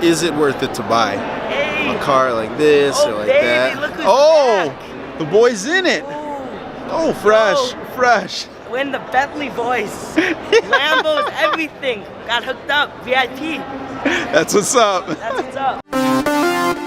is it worth it to buy Hey. a car like this or like baby, that? look who's Oh, back. the boy's in it. Ooh. Oh, fresh, Yo. fresh. When the Bentley boys, Lambos, everything got hooked up. VIP. That's what's up. That's what's up.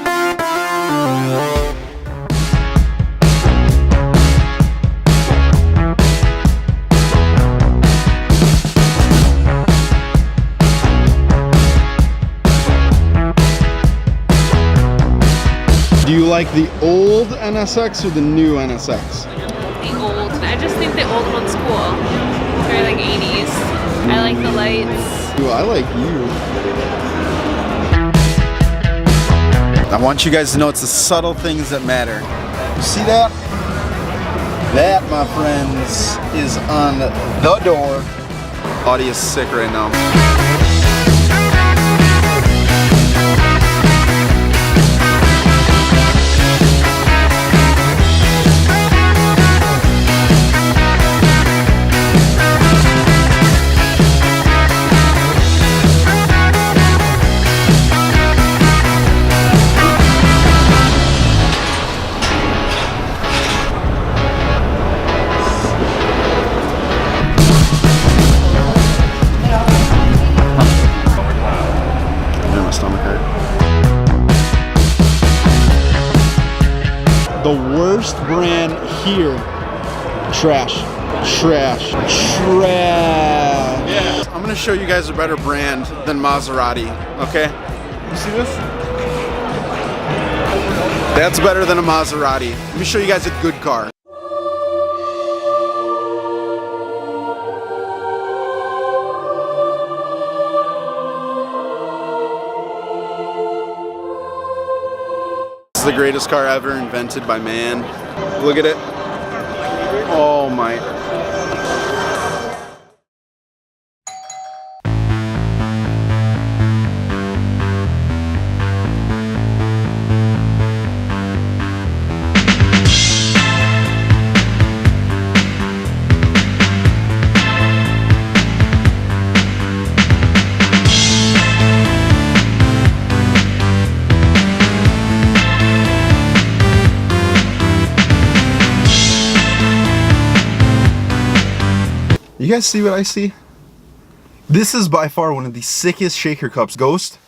Do you like the old NSX or the new NSX? The old. I just think the old one's cool. It's very like 80s. I like the lights. Ooh, I like you. I want you guys to know it's the subtle things that matter. You see that? That, my friends, is on the door. Audi is sick right now. The worst brand here. Trash. Trash. Trash. Yeah. I'm gonna show you guys a better brand than Maserati, okay? You see this? That's better than a Maserati. Let me show you guys a good car. This is the greatest car ever invented by man. Look at it. Oh my. You guys see what I see? This is by far one of the sickest shaker cups. Ghost,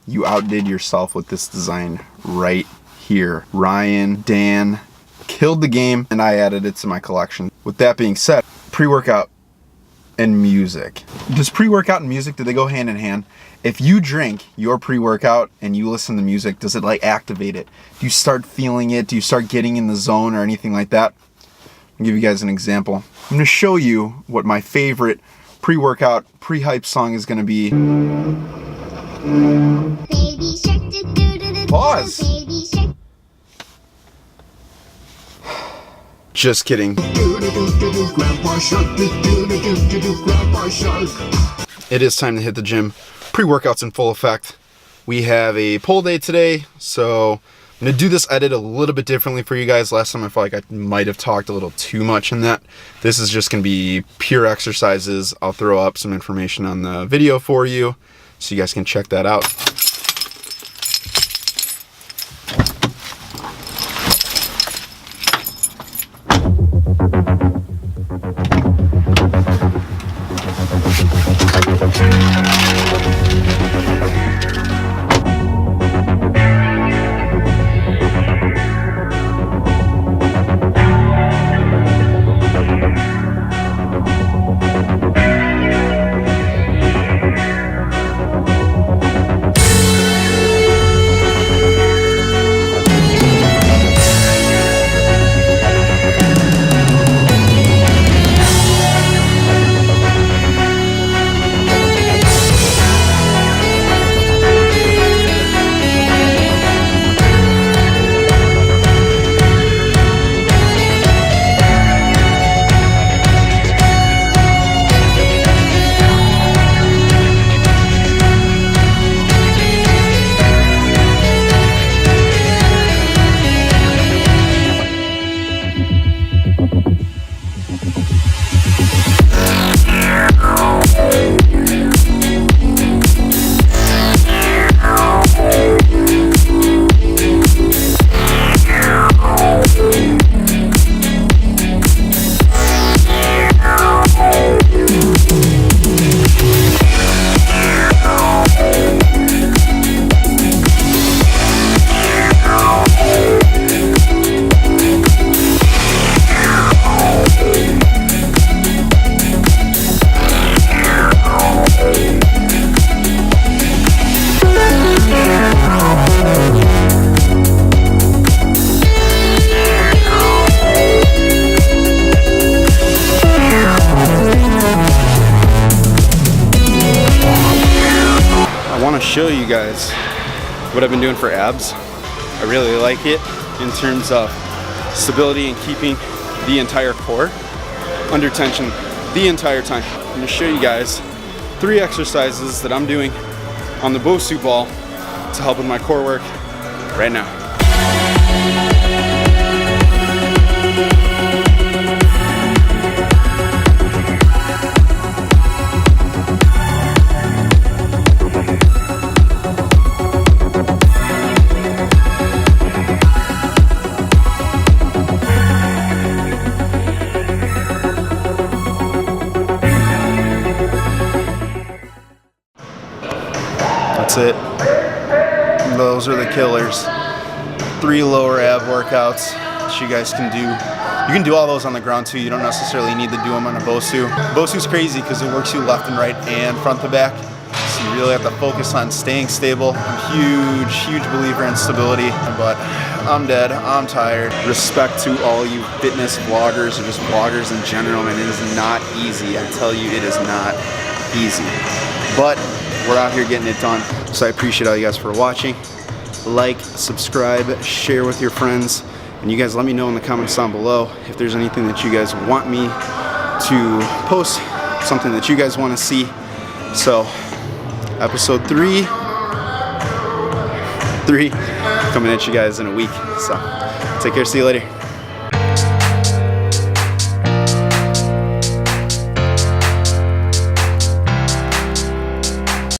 you outdid yourself with this design right here. Ryan, Dan, killed the game, and I added it to my collection. With that being said, pre-workout and music. Does pre-workout and music, do they go hand in hand? If you drink your pre-workout and you listen to music, does it like activate it? Do you start feeling it? Do you start getting in the zone or anything like that? I'll give you guys an example. I'm gonna show you what my favorite pre-workout, pre-hype song is gonna be. Pause. Just kidding. It is time to hit the gym. Pre-workout's in full effect. We have a pole day today, so I'm gonna do this edit a little bit differently for you guys. Last time I felt like I might have talked a little too much in that. This is just gonna be pure exercises. I'll throw up some information on the video for you so you guys can check that out. show you guys what I've been doing for abs. I really like it in terms of stability and keeping the entire core under tension the entire time. I'm gonna show you guys 3 exercises that I'm doing on the Bosu ball to help with my core work right now. That's it. Those are the killers. 3 lower ab workouts that you guys can do. You can do all those on the ground too. You don't necessarily need to do them on a Bosu. Bosu's crazy because it works you left and right and front to back. So you really have to focus on staying stable. I'm huge believer in stability, but I'm dead, I'm tired. Respect to all you fitness vloggers or just vloggers in general, and it is not easy. I tell you, it is not easy. But we're out here getting it done. So I appreciate all you guys for watching. Like, subscribe, share with your friends, and you guys let me know in the comments down below if there's anything that you guys want me to post, something that you guys want to see. So episode 3 coming at you guys in a week. So take care, see you later.